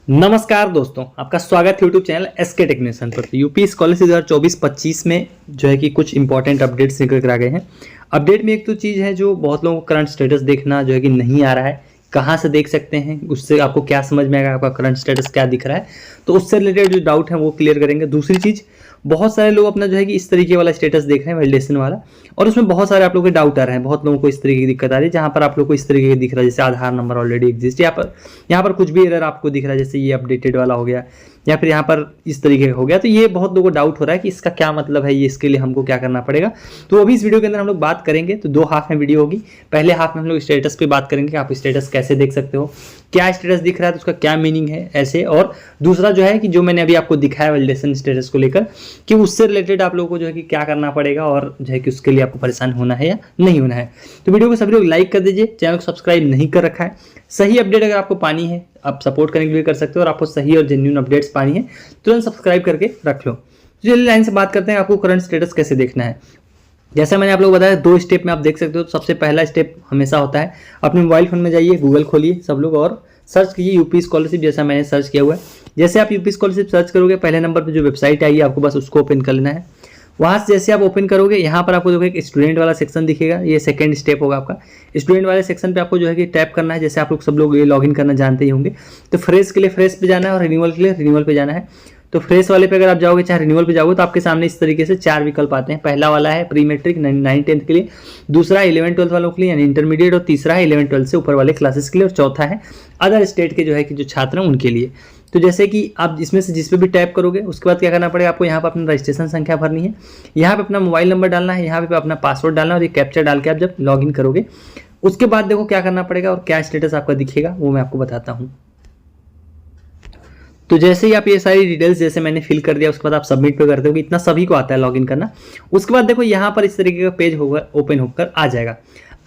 नमस्कार दोस्तों, आपका स्वागत है यूट्यूब चैनल एसके टेक्नीशियन पर। यूपी स्कॉलरशिप 2024-25 में जो है कि कुछ इंपॉर्टेंट अपडेट्स निकल कर आ गए हैं। अपडेट में एक तो चीज़ है जो बहुत लोगों को करंट स्टेटस देखना जो है कि नहीं आ रहा है, कहाँ से देख सकते हैं, उससे आपको क्या समझ में आएगा, आपका करंट स्टेटस क्या दिख रहा है, तो उससे रिलेटेड जो डाउट है वो क्लियर करेंगे। दूसरी चीज़, बहुत सारे लोग अपना जो है कि इस तरीके वाला स्टेटस देख रहे हैं, वैलिडेशन वाला, और उसमें बहुत सारे आप लोगों के डाउट आ रहे हैं। बहुत लोगों को इस तरीके की दिक्कत आ रही है, जहाँ पर आप लोग को इस तरीके की दिख रहा है जैसे आधार नंबर ऑलरेडी एग्जिस्ट, यहाँ पर कुछ भी एरर आपको दिख रहा है जैसे ये अपडेटेड वाला हो गया, या फिर यहाँ पर इस तरीके का हो गया। तो ये बहुत लोगों को डाउट हो रहा है कि इसका क्या मतलब है, ये इसके लिए हमको क्या करना पड़ेगा। तो अभी इस वीडियो के अंदर हम लोग बात करेंगे। तो दो हाफ में वीडियो होगी। पहले हाफ में हम लोग स्टेटस पे बात करेंगे कि आप स्टेटस कैसे देख सकते हो, क्या स्टेटस दिख रहा है, तो उसका क्या मीनिंग है ऐसे। और दूसरा जो है कि जो मैंने अभी आपको दिखाया वैलिडेशन स्टेटस को लेकर, कि उससे रिलेटेड आप लोगों को जो है कि क्या करना पड़ेगा और जो है कि उसके लिए आपको परेशान होना है या नहीं होना है। तो वीडियो को सभी लोग लाइक कर दीजिए, चैनल को सब्सक्राइब नहीं कर रखा है। सही अपडेट अगर आपको पानी है, आप सपोर्ट करने के लिए कर सकते हो, और आपको सही और जेन्युइन अपडेट्स पानी है तुरंत सब्सक्राइब करके रख लो। तो चलिए लाइन से बात करते हैं आपको करंट स्टेटस कैसे देखना है। जैसा मैंने आप लोग बताया, दो स्टेप में आप देख सकते हो। तो सबसे पहला स्टेप हमेशा होता है, अपने मोबाइल फोन में जाइए, गूगल खोलिए सब लोग और सर्च कीजिए यूपी स्कॉलरशिप, जैसा मैंने सर्च किया हुआ है। जैसे आप यूपी स्कॉलरशिप सर्च करोगे, पहले नंबर पर जो वेबसाइट आएगी आपको बस उसको ओपन कर लेना है। वहाँ से जैसे आप ओपन करोगे, यहाँ पर आपको देखो एक स्टूडेंट वाला सेक्शन दिखेगा, ये सेकंड स्टेप होगा आपका। स्टूडेंट वाले सेक्शन पे आपको जो है कि टैप करना है। जैसे आप लोग सब लोग ये लॉगिन करना जानते ही होंगे। तो फ्रेश के लिए फ्रेश पे जाना है, और रिन्यूअल के लिए रिन्यूअल पे जाना है। तो फ्रेश वाले पे अगर आप जाओगे, चाहे रिन्यूअल पे जाओगे, तो आपके सामने इस तरीके से चार विकल्प आते हैं। पहला वाला है प्री मैट्रिक 9-10 के लिए, दूसरा 11-12 वालों के लिए यानी इंटरमीडिएट, और तीसरा है 11-12 से ऊपर वाले क्लासेस के लिए, और चौथा है अदर स्टेट के जो है कि जो छात्र हैं उनके लिए। तो जैसे कि आप इसमें से जिस पे भी टैप करोगे, उसके बाद क्या करना पड़ेगा आपको, यहाँ पर अपना रजिस्ट्रेशन संख्या भरनी है, यहाँ पे अपना मोबाइल नंबर डालना है, यहाँ पे अपना पासवर्ड डालना है, और ये कैप्चा डाल के आप जब लॉगिन करोगे, उसके बाद देखो क्या करना पड़ेगा और क्या स्टेटस आपका दिखेगा वो मैं आपको बताता हूँ। तो जैसे ही आप ये सारी डिटेल्स जैसे मैंने फिल कर दिया, उसके बाद आप सबमिट पे करते हो, इतना सभी को आता है लॉगिन करना। उसके बाद देखो यहाँ पर इस तरीके का पेज होगा, ओपन होकर आ जाएगा।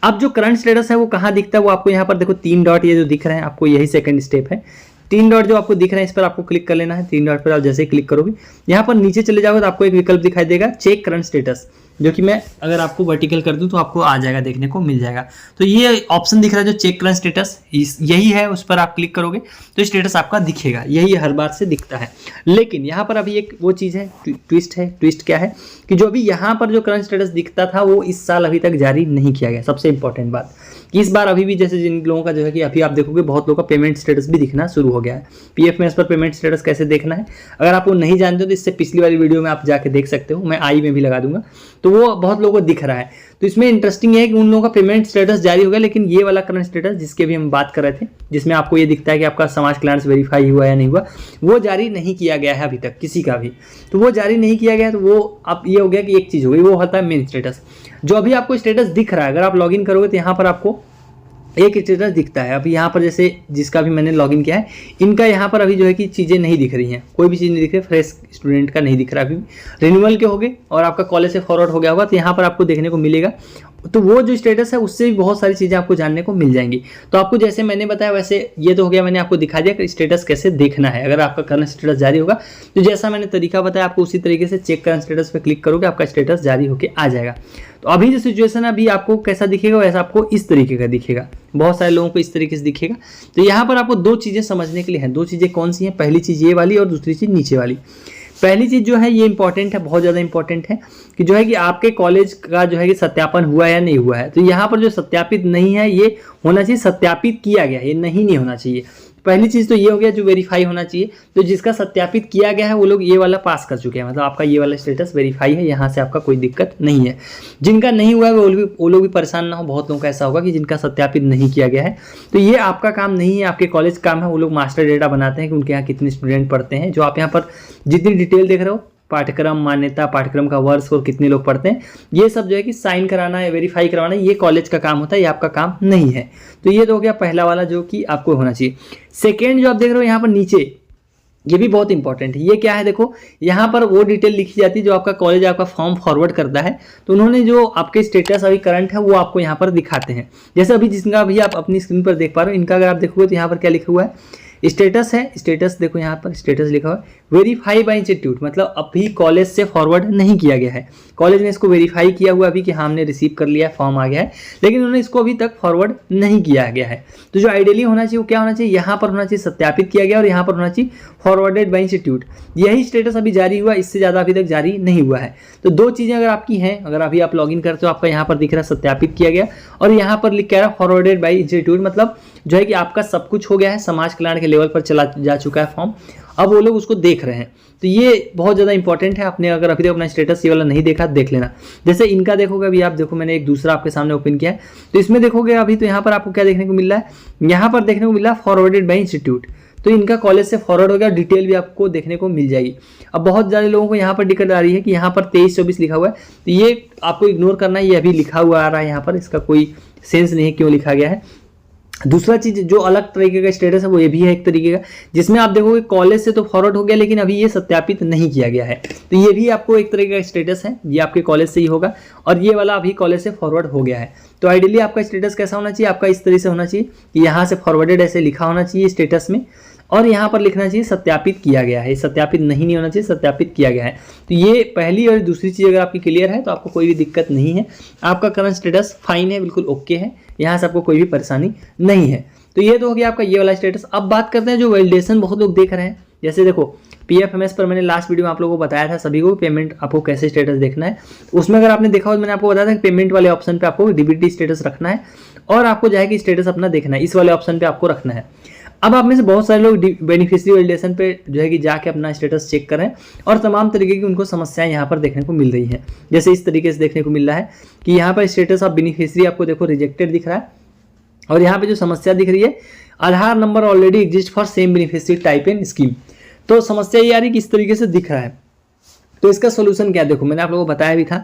अब जो करंट स्टेटस है वो कहाँ दिखता है, वो आपको यहाँ पर देखो 3 डॉट ये जो दिख रहे हैं आपको, यही सेकंड स्टेप है। 3 डॉट जो आपको दिख रहे हैं, इस पर आपको क्लिक कर लेना है। 3 डॉट पर आप जैसे ही क्लिक करोगे, यहाँ पर नीचे चले जाओगे तो आपको एक विकल्प दिखाई देगा चेक करंट स्टेटस, जो कि मैं अगर आपको वर्टिकल कर दूं तो आपको आ जाएगा, देखने को मिल जाएगा। तो ये ऑप्शन दिख रहा है जो चेक करंट स्टेटस, यही है, उस पर आप क्लिक करोगे तो स्टेटस आपका दिखेगा। यही हर बार से दिखता है। लेकिन यहाँ पर अभी एक वो चीज़ है, ट्विस्ट है। ट्विस्ट क्या है कि जो अभी यहाँ पर जो करंट स्टेटस दिखता था वो इस साल अभी तक जारी नहीं किया गया। सबसे इंपॉर्टेंट बात कि इस बार अभी भी जैसे जिन लोगों का जो है कि अभी आप देखोगे बहुत लोगों का पेमेंट स्टेटस भी दिखना शुरू हो गया है। पीएफ में इस पर पेमेंट स्टेटस कैसे देखना है, अगर आप वो नहीं जानते हो तो इससे पिछली वाली वीडियो में आप जाके देख सकते हो, मैं आई में भी लगा दूंगा। तो वो बहुत लोगों को दिख रहा है। तो इसमें इंटरेस्टिंग है कि उन लोगों का पेमेंट स्टेटस जारी हो गया, लेकिन ये वाला करंट स्टेटस जिसके भी हम बात कर रहे थे, जिसमें आपको ये दिखता है कि आपका समाज कल्याण से वेरीफाई हुआ या नहीं हुआ, वो जारी नहीं किया गया है अभी तक किसी का भी। तो वो जारी नहीं किया गया, तो वो अब ये हो गया कि एक चीज़ हो गई, वो होता है मेन स्टेटस। जो अभी आपको स्टेटस दिख रहा है, अगर आप लॉगिन करोगे तो यहाँ पर आपको एक स्टेटस दिखता है। अभी यहाँ पर जैसे जिसका भी मैंने लॉगिन किया है, इनका यहाँ पर अभी जो है कि चीज़ें नहीं दिख रही हैं, कोई भी चीज़ नहीं दिख रही। फ्रेश स्टूडेंट का नहीं दिख रहा अभी, रिन्यूअल के हो गए और आपका कॉलेज से फॉरवर्ड हो गया होगा, तो यहाँ पर आपको देखने को मिलेगा। तो वो जो स्टेटस है उससे भी बहुत सारी चीज़ें आपको जानने को मिल जाएंगी। तो आपको जैसे मैंने बताया वैसे ये तो हो गया, मैंने आपको दिखा दिया कि स्टेटस कैसे देखना है। अगर आपका करंट स्टेटस जारी होगा तो जैसा मैंने तरीका बताया आपको उसी तरीके से चेक करंट स्टेटस पे क्लिक करोगे, आपका स्टेटस जारी होकर आ जाएगा। तो अभी जो सिचुएशन है अभी आपको कैसा दिखेगा, वैसा आपको इस तरीके का दिखेगा। बहुत सारे लोगों को इस तरीके से दिखेगा। तो यहाँ पर आपको दो चीज़ें समझने के लिए हैं। दो चीज़ें कौन सी हैं, पहली चीज़ ये वाली और दूसरी चीज़ नीचे वाली। पहली चीज़ जो है ये इंपॉर्टेंट है, बहुत ज़्यादा इंपॉर्टेंट है कि जो है कि आपके कॉलेज का जो है कि सत्यापन हुआ है या नहीं हुआ है। तो यहाँ पर जो सत्यापित नहीं है ये होना चाहिए सत्यापित किया गया, ये नहीं होना चाहिए। पहली चीज़ तो ये हो गया जो वेरीफाई होना चाहिए। तो जिसका सत्यापित किया गया है वो लोग ये वाला पास कर चुके हैं, मतलब आपका ये वाला स्टेटस वेरीफाई है, यहाँ से आपका कोई दिक्कत नहीं है। जिनका नहीं हुआ है वो लोग भी परेशान ना हो। बहुत लोगों का ऐसा होगा कि जिनका सत्यापित नहीं किया गया है, तो ये आपका काम नहीं है, आपके कॉलेज काम है। वो लोग मास्टर डेटा बनाते हैं कि उनके यहाँ कितने स्टूडेंट पढ़ते हैं। जो आप यहाँ पर जितनी डिटेल देख रहे हो, पाठ्यक्रम मान्यता, पाठ्यक्रम का वर्ष और कितने लोग पढ़ते हैं, ये सब जो है कि साइन कराना है, वेरीफाई करवाना है, ये कॉलेज का काम होता है, ये आपका काम नहीं है। तो ये तो हो गया पहला वाला जो कि आपको होना चाहिए। सेकेंड जो आप देख रहे हो यहाँ पर नीचे, ये भी बहुत इंपॉर्टेंट है। ये क्या है, देखो यहाँ पर वो डिटेल लिखी जाती है जो आपका कॉलेज आपका फॉर्म फॉरवर्ड करता है। तो उन्होंने जो आपके स्टेटस अभी करंट है वो आपको यहाँ पर दिखाते हैं। जैसे अभी जिसका अभी आप अपनी स्क्रीन पर देख पा रहे हो, इनका अगर आप देखोगे तो यहाँ पर क्या लिखा हुआ है, स्टेटस है, स्टेटस देखो यहाँ पर स्टेटस लिखा हुआ है वेरीफाई बाय इंस्टीट्यूट, मतलब अभी कॉलेज से फॉरवर्ड नहीं किया गया है। कॉलेज ने इसको वेरीफाई किया हुआ अभी कि हाँ हमने रिसीव कर लिया है, फॉर्म आ गया है, लेकिन उन्होंने इसको अभी तक फॉरवर्ड नहीं किया गया है। तो जो आइडियली होना चाहिए वो क्या होना चाहिए, यहाँ पर होना चाहिए सत्यापित किया गया और यहाँ पर होना चाहिए फॉरवर्डेड बाय इंस्टीट्यूट। यही स्टेटस अभी जारी हुआ, इससे ज़्यादा अभी तक जारी नहीं हुआ है। तो दो चीज़ें अगर आपकी हैं, अगर अभी आप लॉगिन करते हो आपका यहाँ पर दिख रहा है सत्यापित किया गया और यहाँ पर लिख के आ रहा है फॉरवर्डेड बाय इंस्टीट्यूट, मतलब जो है कि आपका सब कुछ हो गया है, समाज कल्याण के लेवल पर चला जा चुका है फॉर्म, अब वो लोग उसको देख रहे हैं। तो ये बहुत ज़्यादा इंपॉर्टेंट है। आपने अगर अभी तक अपना स्टेटस ये वाला नहीं देखा देख लेना। जैसे इनका देखोगे अभी आप देखो, मैंने एक दूसरा आपके सामने ओपन किया है, तो इसमें देखोगे अभी तो यहाँ पर आपको क्या देखने को मिल रहा है, यहाँ पर देखने को मिल रहा है फॉरवर्डेड बाय इंस्टीट्यूट। तो इनका कॉलेज से फॉरवर्ड हो गया, डिटेल भी आपको देखने को मिल जाएगी। अब बहुत ज़्यादा लोगों को यहाँ पर दिक्कत आ रही है कि यहाँ पर 23-24 लिखा हुआ है, तो ये आपको इग्नोर करना है, ये अभी लिखा हुआ आ रहा है यहाँ पर, इसका कोई सेंस नहीं है क्यों लिखा गया है। दूसरा चीज जो अलग तरीके का स्टेटस है वो ये भी है एक तरीके का, जिसमें आप देखोगे कॉलेज से तो फॉरवर्ड हो गया लेकिन अभी ये सत्यापित नहीं किया गया है। तो ये भी आपको एक तरीके का स्टेटस है, ये आपके कॉलेज से ही होगा और ये वाला अभी कॉलेज से फॉरवर्ड हो गया है। तो आइडियली आपका स्टेटस कैसा होना चाहिए, आपका इस तरह से होना चाहिए कि यहाँ से फॉरवर्डेड ऐसे लिखा होना चाहिए स्टेटस में और यहाँ पर लिखना चाहिए सत्यापित किया गया है। सत्यापित नहीं होना चाहिए, सत्यापित किया गया है। तो ये पहली और दूसरी चीज़ अगर आपकी क्लियर है तो आपको कोई भी दिक्कत नहीं है, आपका करंट स्टेटस फाइन है, बिल्कुल ओके है, यहाँ से आपको कोई भी परेशानी नहीं है। तो ये तो हो गया आपका ये वाला स्टेटस। अब बात करते हैं जो वैलिडेशन बहुत लोग देख रहे हैं, जैसे देखो PFMS पर मैंने लास्ट वीडियो में आप लोगों को बताया था सभी को पेमेंट आपको कैसे स्टेटस देखना है। उसमें अगर आपने देखा हो तो मैंने आपको बताया था कि पेमेंट वाले ऑप्शन पे आपको DBT स्टेटस रखना है और आपको जाएगी स्टेटस अपना देखना है, इस वाले ऑप्शन पे आपको रखना है। अब आप में से बहुत सारे लोग बेनिफिशियरी वैलिडेशन पे जो है कि जाके अपना स्टेटस चेक करें और तमाम तरीके की उनको समस्याएं यहाँ पर देखने को मिल रही हैं। जैसे इस तरीके से देखने को मिल रहा है कि यहाँ पर स्टेटस ऑफ बेनिफिशियरी आपको देखो रिजेक्टेड दिख रहा है और यहाँ पे जो समस्या दिख रही है Aadhaar number already exist for same beneficiary type and scheme. तो समस्या ये आ रही है कि इस तरीके से दिख रहा है। तो इसका सोल्यूशन क्या, देखो मैंने आप लोगों को बताया भी था,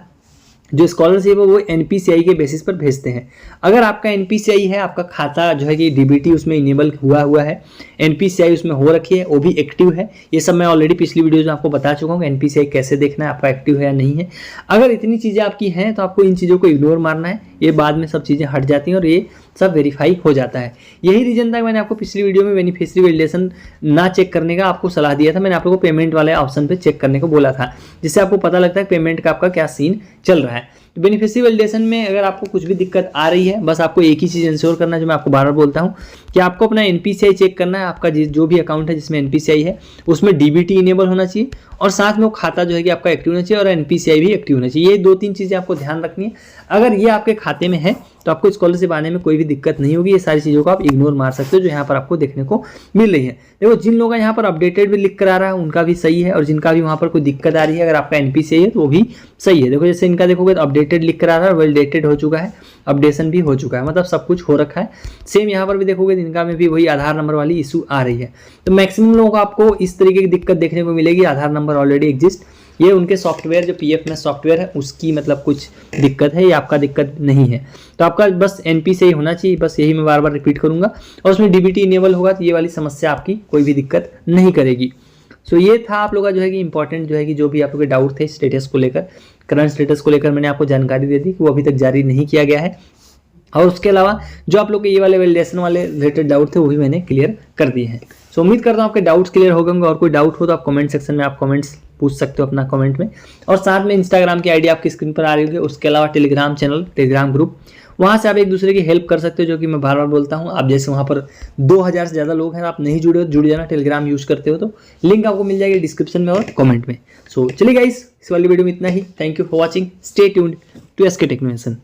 जो स्कॉलरशिप है वो NPCI के बेसिस पर भेजते हैं। अगर आपका NPCI है, आपका खाता जो है कि DBT उसमें इनेबल हुआ है, NPCI उसमें हो रखी है, वो भी एक्टिव है, ये सब मैं ऑलरेडी पिछली वीडियो में आपको बता चुका हूँ कि NPCI कैसे देखना है, आपका एक्टिव है या नहीं है। अगर इतनी चीज़ें आपकी हैं तो आपको इन चीज़ों को इग्नोर मारना है, ये बाद में सब चीज़ें हट जाती हैं और ये सब वेरीफाई हो जाता है। यही रीजन था मैंने आपको पिछली वीडियो में बेनिफिशियरी वैलिडेशन ना चेक करने का आपको सलाह दिया था। मैंने आप लोगों को पेमेंट वाले ऑप्शन पे चेक करने को बोला था, जिससे आपको पता लगता है पेमेंट का आपका क्या सीन चल रहा है। तो बेनिफिशियरी वैलिडेशन में अगर आपको कुछ भी दिक्कत आ रही है, बस आपको एक ही चीज़ इंश्योर करना है जो मैं आपको बार बार बोलता हूँ कि आपको अपना NPCI चेक करना है। आपका जो भी अकाउंट है जिसमें NPCI है उसमें DBT इनेबल होना चाहिए और साथ में वो खाता जो है कि आपका एक्टिव होना चाहिए और NPCI भी एक्टिव होना चाहिए। ये 2-3 चीज़ें आपको ध्यान रखनी है। अगर ये आपके खाते में है तो आपको स्कॉलरशिप आने में कोई भी दिक्कत नहीं होगी। ये सारी चीज़ों को आप इग्नोर मार सकते हो जो यहाँ पर आपको देखने को मिल रही है। देखो जिन लोगों का यहाँ पर अपडेटेड भी लिख कर आ रहा है उनका भी सही है और जिनका भी वहाँ पर कोई दिक्कत आ रही है अगर आपका NPCI है तो वो भी सही है। देखो जैसे इनका देखोगे तो अपडेटेड लिख कर आ रहा है, वैलिडेटेड हो चुका है, अपडेशन भी हो चुका है, मतलब सब कुछ हो रखा है। सेम यहाँ पर भी देखोगे तो इनका में भी वही आधार नंबर वाली इशू आ रही है। तो मैक्सिमम लोगों को आपको इस तरीके की दिक्कत देखने को मिलेगी, आधार नंबर ऑलरेडी एग्जिस्ट, ये उनके सॉफ्टवेयर जो PFMS सॉफ्टवेयर है उसकी मतलब कुछ दिक्कत है, ये आपका दिक्कत नहीं है। तो आपका बस NPCI होना चाहिए, बस यही मैं बार बार रिपीट करूंगा और उसमें DBT इनेबल होगा तो ये वाली समस्या आपकी कोई भी दिक्कत नहीं करेगी। सो ये था आप लोगों का जो है कि इंपॉर्टेंट जो है कि जो भी आप लोग के डाउट थे स्टेटस को लेकर, करंट स्टेटस को लेकर मैंने आपको जानकारी दे दी कि वो अभी तक जारी नहीं किया गया है। और उसके अलावा जो आप लोग के ये वाले वैलिडेशन वाले रिलेटेड डाउट थे वो भी मैंने क्लियर कर दिए हैं। सो उम्मीद करता हूँ आपके डाउट्स क्लियर हो गए होंगे। और कोई डाउट हो तो आप कमेंट सेक्शन में आप कमेंट्स पूछ सकते हो अपना कमेंट में। और साथ में इंस्टाग्राम की आईडी आपकी स्क्रीन पर आ रही होगी, उसके अलावा टेलीग्राम चैनल, टेलीग्राम ग्रुप, वहाँ से आप एक दूसरे की हेल्प कर सकते हो, जो कि मैं बार बार बोलता हूँ। आप जैसे वहाँ पर 2000 से ज़्यादा लोग हैं, आप नहीं जुड़े हो जुड़ जाना, टेलीग्राम यूज़ करते हो तो लिंक आपको मिल जाएगी डिस्क्रिप्शन में और कमेंट में। सो चलिए गाइस, इस वाली वीडियो में इतना ही। Thank you for watching, stay tuned to SK टेक्नोमेशन।